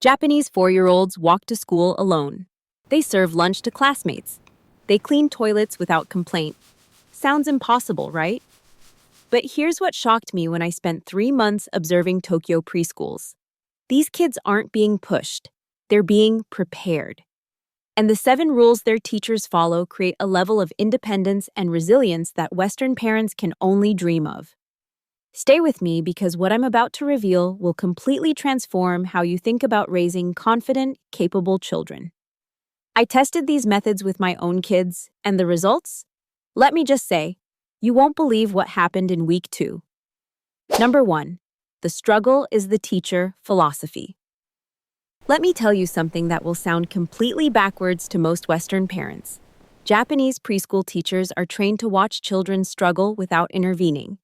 Japanese 4-year-olds walk to school alone. They serve lunch to classmates. They clean toilets without complaint. Sounds impossible, right? But here's what shocked me when I spent 3 months observing Tokyo preschools. These kids aren't being pushed. They're being prepared. And the 7 rules their teachers follow create a level of independence and resilience that Western parents can only dream of. Stay with me because what I'm about to reveal will completely transform how you think about raising confident, capable children. I tested these methods with my own kids, and the results? Let me just say, you won't believe what happened in week 2. Number 1. The struggle is the teacher philosophy. Let me tell you something that will sound completely backwards to most Western parents. Japanese preschool teachers are trained to watch children struggle without intervening.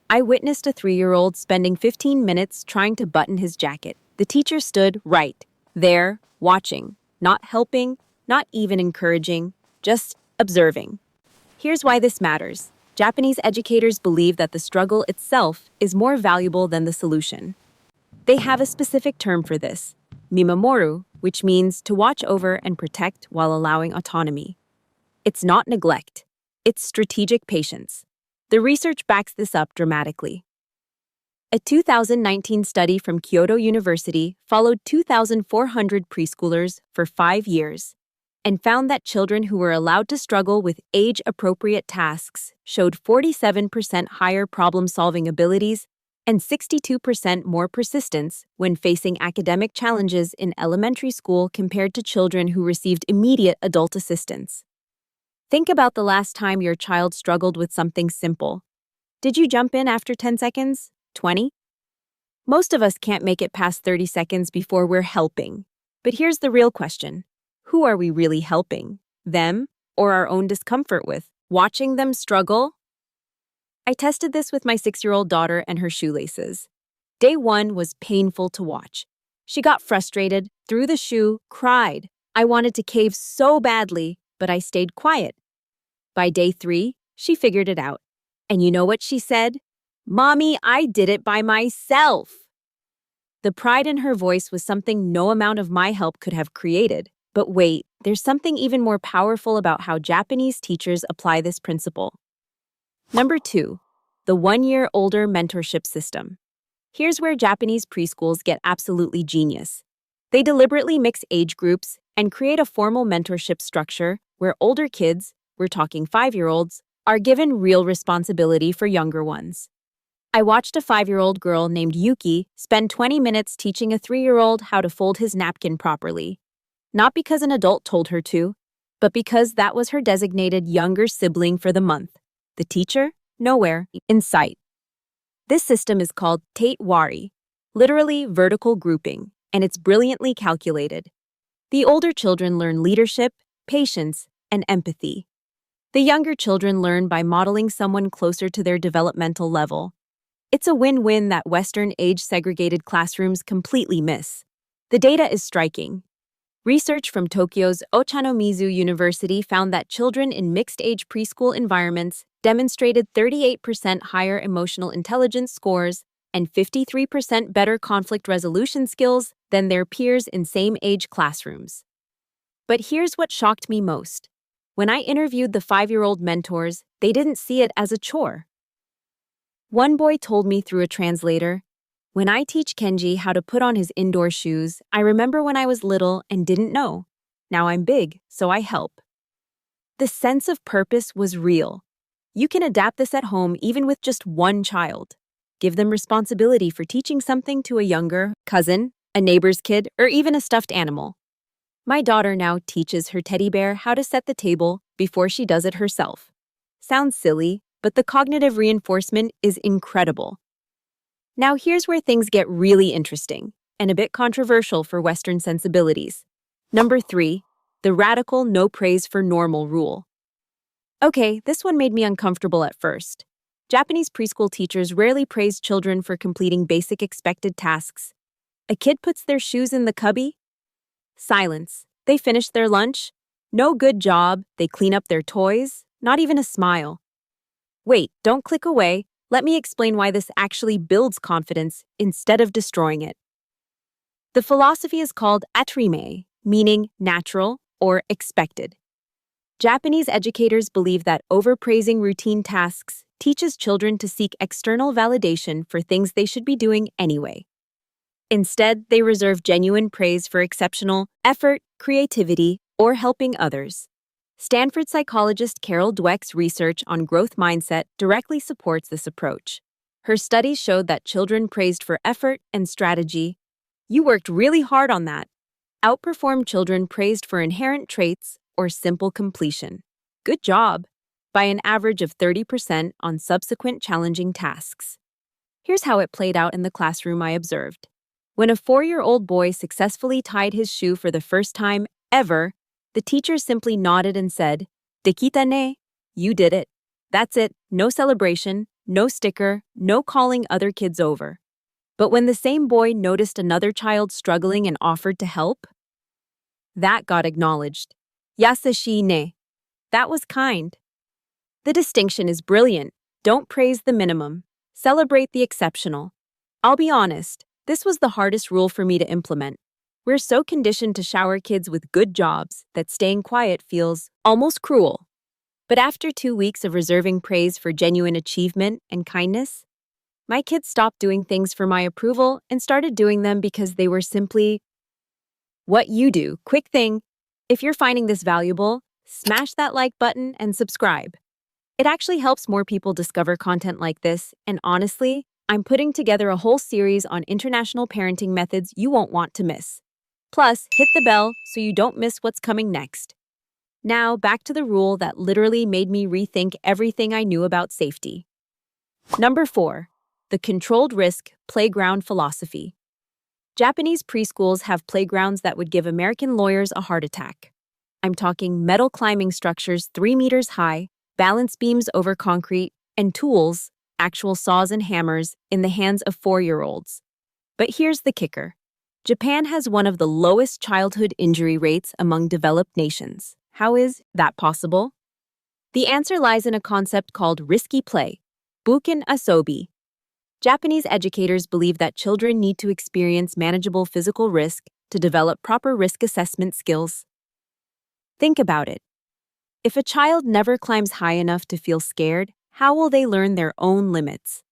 I witnessed a 3-year-old spending 15 minutes trying to button his jacket. The teacher stood right there, watching, not helping, not even encouraging, just observing. Here's why this matters. Japanese educators believe that the struggle itself is more valuable than the solution. They have a specific term for this, mimamoru, which means to watch over and protect while allowing autonomy. It's not neglect. It's strategic patience. The research backs this up dramatically. A 2019 study from Kyoto University followed 2,400 preschoolers for 5 years and found that children who were allowed to struggle with age-appropriate tasks showed 47% higher problem-solving abilities and 62% more persistence when facing academic challenges in elementary school compared to children who received immediate adult assistance. Think about the last time your child struggled with something simple. Did you jump in after 10 seconds? 20? Most of us can't make it past 30 seconds before we're helping. But here's the real question. Who are we really helping? Them or our own discomfort with? Watching them struggle? I tested this with my 6-year-old daughter and her shoelaces. Day 1 was painful to watch. She got frustrated, threw the shoe, cried. I wanted to cave so badly, but I stayed quiet. By day 3, she figured it out. And you know what she said? "Mommy, I did it by myself." The pride in her voice was something no amount of my help could have created. But wait, there's something even more powerful about how Japanese teachers apply this principle. Number 2, the 1-year older mentorship system. Here's where Japanese preschools get absolutely genius. They deliberately mix age groups and create a formal mentorship structure where older kids, we're talking 5-year-olds, are given real responsibility for younger ones. I watched a 5-year-old girl named Yuki spend 20 minutes teaching a 3-year-old how to fold his napkin properly. Not because an adult told her to, but because that was her designated younger sibling for the month. The teacher? Nowhere in sight. This system is called Tate Wari, literally vertical grouping, and it's brilliantly calculated. The older children learn leadership, patience, and empathy. The younger children learn by modeling someone closer to their developmental level. It's a win-win that Western age-segregated classrooms completely miss. The data is striking. Research from Tokyo's Ochanomizu University found that children in mixed-age preschool environments demonstrated 38% higher emotional intelligence scores and 53% better conflict resolution skills than their peers in same-age classrooms. But here's what shocked me most. When I interviewed the 5-year-old mentors, they didn't see it as a chore. One boy told me through a translator, "When I teach Kenji how to put on his indoor shoes, I remember when I was little and didn't know. Now I'm big, so I help." The sense of purpose was real. You can adapt this at home even with just one child. Give them responsibility for teaching something to a younger cousin, a neighbor's kid, or even a stuffed animal. My daughter now teaches her teddy bear how to set the table before she does it herself. Sounds silly, but the cognitive reinforcement is incredible. Now here's where things get really interesting and a bit controversial for Western sensibilities. Number 3, the radical no praise for normal rule. Okay, this one made me uncomfortable at first. Japanese preschool teachers rarely praise children for completing basic expected tasks. A kid puts their shoes in the cubby? Silence. They finish their lunch? No good job. They clean up their toys? Not even a smile. Wait, don't click away. Let me explain why this actually builds confidence instead of destroying it. The philosophy is called atarime, meaning natural or expected. Japanese educators believe that overpraising routine tasks teaches children to seek external validation for things they should be doing anyway. Instead, they reserve genuine praise for exceptional effort, creativity, or helping others. Stanford psychologist Carol Dweck's research on growth mindset directly supports this approach. Her studies showed that children praised for effort and strategy, "You worked really hard on that," outperformed children praised for inherent traits or simple completion, "Good job," by an average of 30% on subsequent challenging tasks. Here's how it played out in the classroom I observed. When a 4-year-old boy successfully tied his shoe for the first time ever, the teacher simply nodded and said, "Dekita ne," "You did it." That's it, no celebration, no sticker, no calling other kids over. But when the same boy noticed another child struggling and offered to help, that got acknowledged. Yasashi ne. That was kind. The distinction is brilliant. Don't praise the minimum. Celebrate the exceptional. I'll be honest, this was the hardest rule for me to implement. We're so conditioned to shower kids with good jobs that staying quiet feels almost cruel. But after 2 weeks of reserving praise for genuine achievement and kindness, my kids stopped doing things for my approval and started doing them because they were simply what you do. Quick thing, if you're finding this valuable, smash that like button and subscribe. It actually helps more people discover content like this, and honestly, I'm putting together a whole series on international parenting methods you won't want to miss. Plus, hit the bell so you don't miss what's coming next. Now, back to the rule that literally made me rethink everything I knew about safety. Number 4. The controlled risk playground philosophy. Japanese preschools have playgrounds that would give American lawyers a heart attack. I'm talking metal climbing structures 3 meters high, balance beams over concrete, and tools, actual saws and hammers, in the hands of 4-year-olds. But here's the kicker. Japan has one of the lowest childhood injury rates among developed nations. How is that possible? The answer lies in a concept called risky play, buken asobi. Japanese educators believe that children need to experience manageable physical risk to develop proper risk assessment skills. Think about it. If a child never climbs high enough to feel scared, how will they learn their own limits?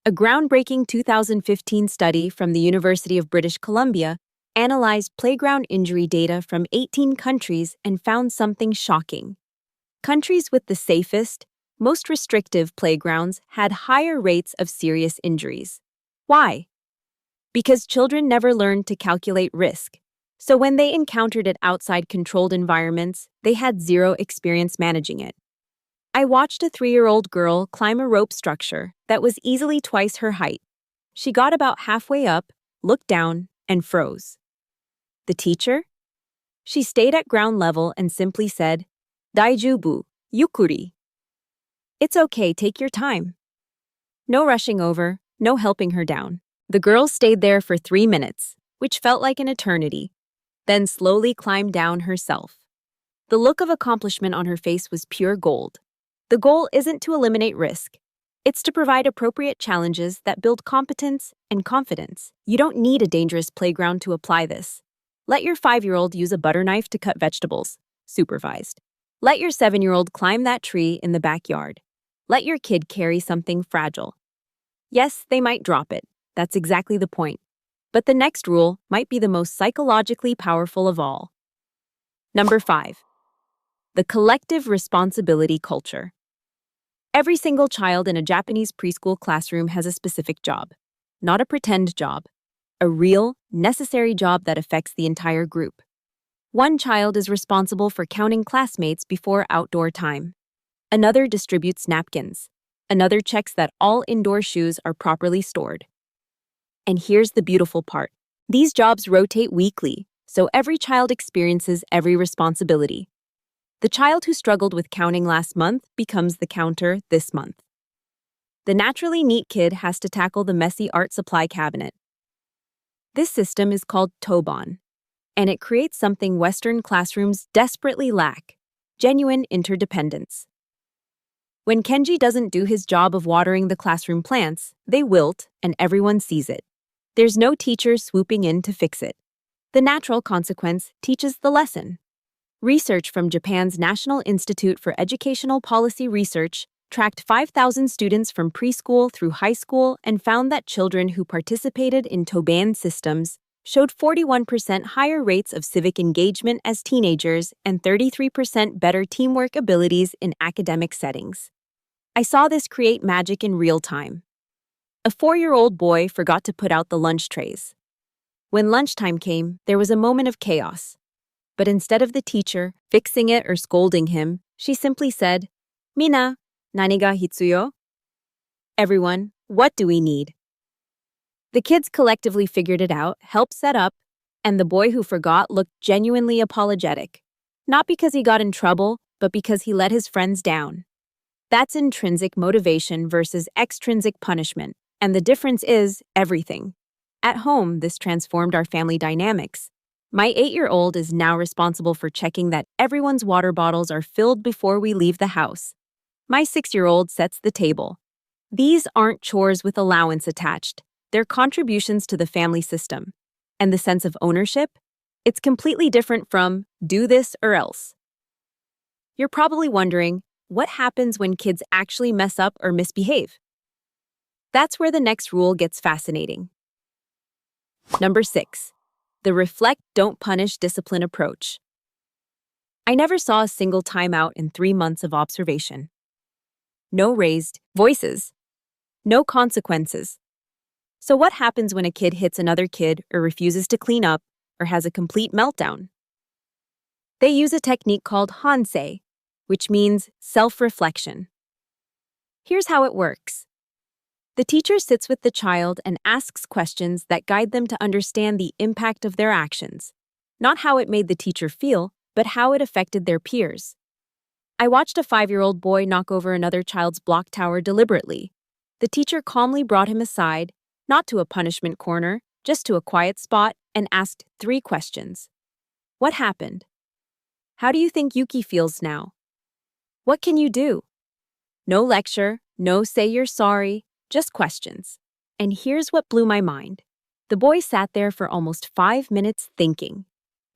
A groundbreaking 2015 study from the University of British Columbia analyzed playground injury data from 18 countries and found something shocking. Countries with the safest, most restrictive playgrounds had higher rates of serious injuries. Why? Because children never learned to calculate risk. So when they encountered it outside controlled environments, they had zero experience managing it. I watched a 3-year-old girl climb a rope structure that was easily twice her height. She got about halfway up, looked down, and froze. The teacher? She stayed at ground level and simply said, "Daijubu, yukuri." It's okay, take your time. No rushing over, no helping her down. The girl stayed there for 3 minutes, which felt like an eternity, then slowly climbed down herself. The look of accomplishment on her face was pure gold. The goal isn't to eliminate risk. It's to provide appropriate challenges that build competence and confidence. You don't need a dangerous playground to apply this. Let your 5-year-old use a butter knife to cut vegetables, supervised. Let your 7-year-old climb that tree in the backyard. Let your kid carry something fragile. Yes, they might drop it. That's exactly the point. But the next rule might be the most psychologically powerful of all. Number 5. The collective responsibility culture. Every single child in a Japanese preschool classroom has a specific job. Not a pretend job. A real, necessary job that affects the entire group. One child is responsible for counting classmates before outdoor time. Another distributes napkins. Another checks that all indoor shoes are properly stored. And here's the beautiful part. These jobs rotate weekly, so every child experiences every responsibility. The child who struggled with counting last month becomes the counter this month. The naturally neat kid has to tackle the messy art supply cabinet. This system is called Tobon, and it creates something Western classrooms desperately lack: genuine interdependence. When Kenji doesn't do his job of watering the classroom plants, they wilt, and everyone sees it. There's no teacher swooping in to fix it. The natural consequence teaches the lesson. Research from Japan's National Institute for Educational Policy Research tracked 5,000 students from preschool through high school and found that children who participated in Toban systems showed 41% higher rates of civic engagement as teenagers and 33% better teamwork abilities in academic settings. I saw this create magic in real time. A 4-year-old boy forgot to put out the lunch trays. When lunchtime came, there was a moment of chaos. But instead of the teacher fixing it or scolding him, she simply said, "Mina, nani ga hitsuyo?" Everyone, what do we need? The kids collectively figured it out, helped set up, and the boy who forgot looked genuinely apologetic. Not because he got in trouble, but because he let his friends down. That's intrinsic motivation versus extrinsic punishment, and the difference is everything. At home, this transformed our family dynamics. My 8-year-old is now responsible for checking that everyone's water bottles are filled before we leave the house. My 6-year-old sets the table. These aren't chores with allowance attached. They're contributions to the family system. And the sense of ownership? It's completely different from do this or else. You're probably wondering, what happens when kids actually mess up or misbehave? That's where the next rule gets fascinating. Number 6. The reflect, don't punish discipline approach. I never saw a single timeout in 3 months of observation. No raised voices. No consequences. So what happens when a kid hits another kid or refuses to clean up or has a complete meltdown? They use a technique called hansei, which means self-reflection. Here's how it works. The teacher sits with the child and asks questions that guide them to understand the impact of their actions, not how it made the teacher feel, but how it affected their peers. I watched a 5-year-old boy knock over another child's block tower deliberately. The teacher calmly brought him aside, not to a punishment corner, just to a quiet spot, and asked 3 questions. What happened? How do you think Yuki feels now? What can you do? No lecture, no say you're sorry, just questions. And here's what blew my mind. The boy sat there for almost 5 minutes thinking.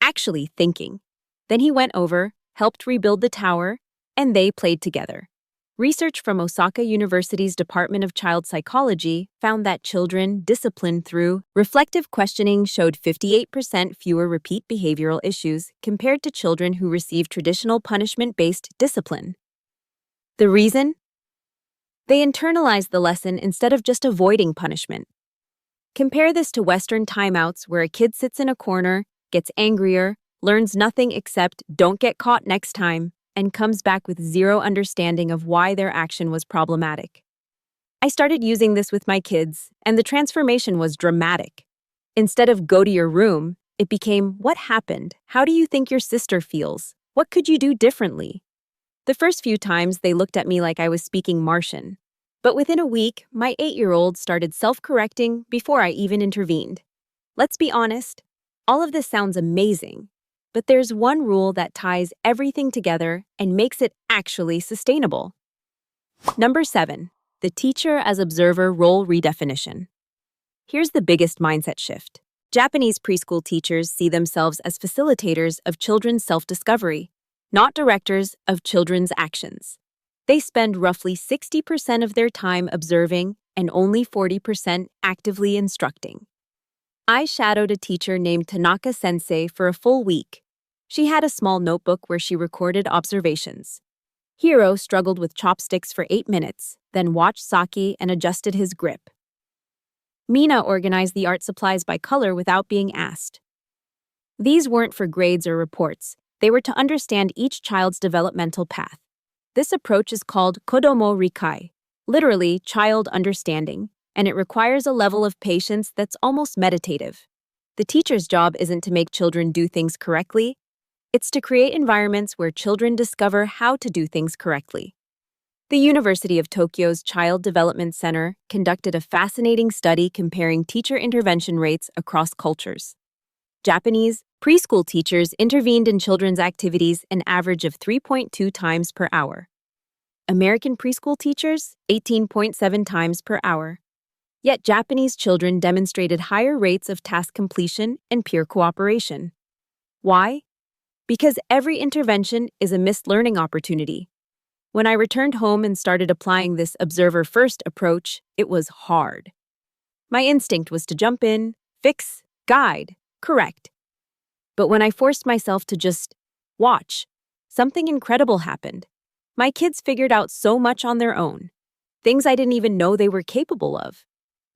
Actually thinking. Then he went over, helped rebuild the tower, and they played together. Research from Osaka University's Department of Child Psychology found that children disciplined through reflective questioning showed 58% fewer repeat behavioral issues compared to children who received traditional punishment-based discipline. The reason? They internalized the lesson instead of just avoiding punishment. Compare this to Western timeouts where a kid sits in a corner, gets angrier, learns nothing except "don't get caught next time," and comes back with zero understanding of why their action was problematic. I started using this with my kids, and the transformation was dramatic. Instead of "go to your room," it became "what happened? How do you think your sister feels? What could you do differently?" The first few times they looked at me like I was speaking Martian. But within a week, my 8-year-old started self-correcting before I even intervened. Let's be honest, all of this sounds amazing, but there's one rule that ties everything together and makes it actually sustainable. Number 7, the teacher as observer role redefinition. Here's the biggest mindset shift. Japanese preschool teachers see themselves as facilitators of children's self-discovery, not directors of children's actions. They spend roughly 60% of their time observing and only 40% actively instructing. I shadowed a teacher named Tanaka Sensei for a full week. She had a small notebook where she recorded observations. Hiro struggled with chopsticks for 8 minutes, then watched Saki and adjusted his grip. Mina organized the art supplies by color without being asked. These weren't for grades or reports. They were to understand each child's developmental path. This approach is called kodomo rikai, literally child understanding, and it requires a level of patience that's almost meditative. The teacher's job isn't to make children do things correctly. It's to create environments where children discover how to do things correctly. The University of Tokyo's Child Development Center conducted a fascinating study comparing teacher intervention rates across cultures. Japanese preschool teachers intervened in children's activities an average of 3.2 times per hour. American preschool teachers, 18.7 times per hour. Yet Japanese children demonstrated higher rates of task completion and peer cooperation. Why? Because every intervention is a missed learning opportunity. When I returned home and started applying this observer-first approach, it was hard. My instinct was to jump in, fix, guide, correct. But when I forced myself to just watch, something incredible happened. My kids figured out so much on their own, things I didn't even know they were capable of.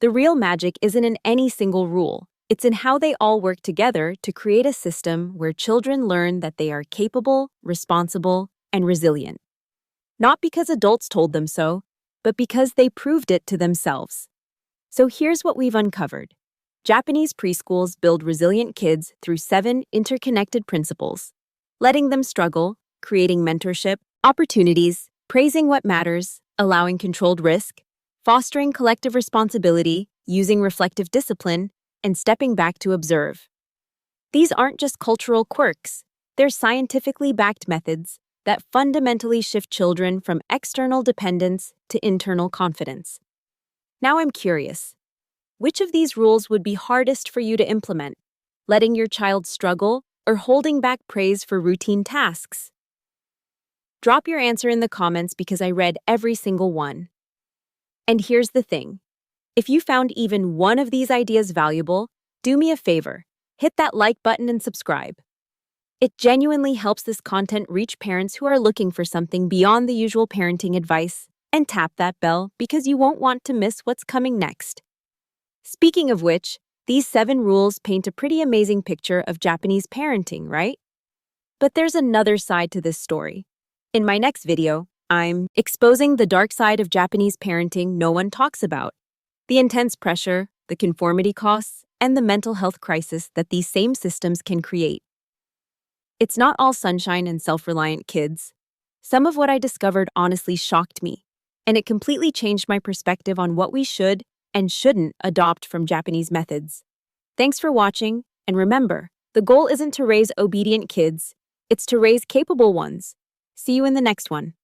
The real magic isn't in any single rule. It's in how they all work together to create a system where children learn that they are capable, responsible, and resilient. Not because adults told them so, but because they proved it to themselves. So here's what we've uncovered. Japanese preschools build resilient kids through 7 interconnected principles: letting them struggle, creating mentorship, opportunities, praising what matters, allowing controlled risk, fostering collective responsibility, using reflective discipline, and stepping back to observe. These aren't just cultural quirks, they're scientifically backed methods that fundamentally shift children from external dependence to internal confidence. Now I'm curious, which of these rules would be hardest for you to implement? Letting your child struggle or holding back praise for routine tasks? Drop your answer in the comments because I read every single one. And here's the thing. If you found even one of these ideas valuable, do me a favor, hit that like button and subscribe. It genuinely helps this content reach parents who are looking for something beyond the usual parenting advice, and tap that bell because you won't want to miss what's coming next. Speaking of which, these 7 rules paint a pretty amazing picture of Japanese parenting, right? But there's another side to this story. In my next video, I'm exposing the dark side of Japanese parenting no one talks about. The intense pressure, the conformity costs, and the mental health crisis that these same systems can create. It's not all sunshine and self-reliant kids. Some of what I discovered honestly shocked me, and it completely changed my perspective on what we should and shouldn't adopt from Japanese methods. Thanks for watching, and remember, the goal isn't to raise obedient kids, it's to raise capable ones. See you in the next one.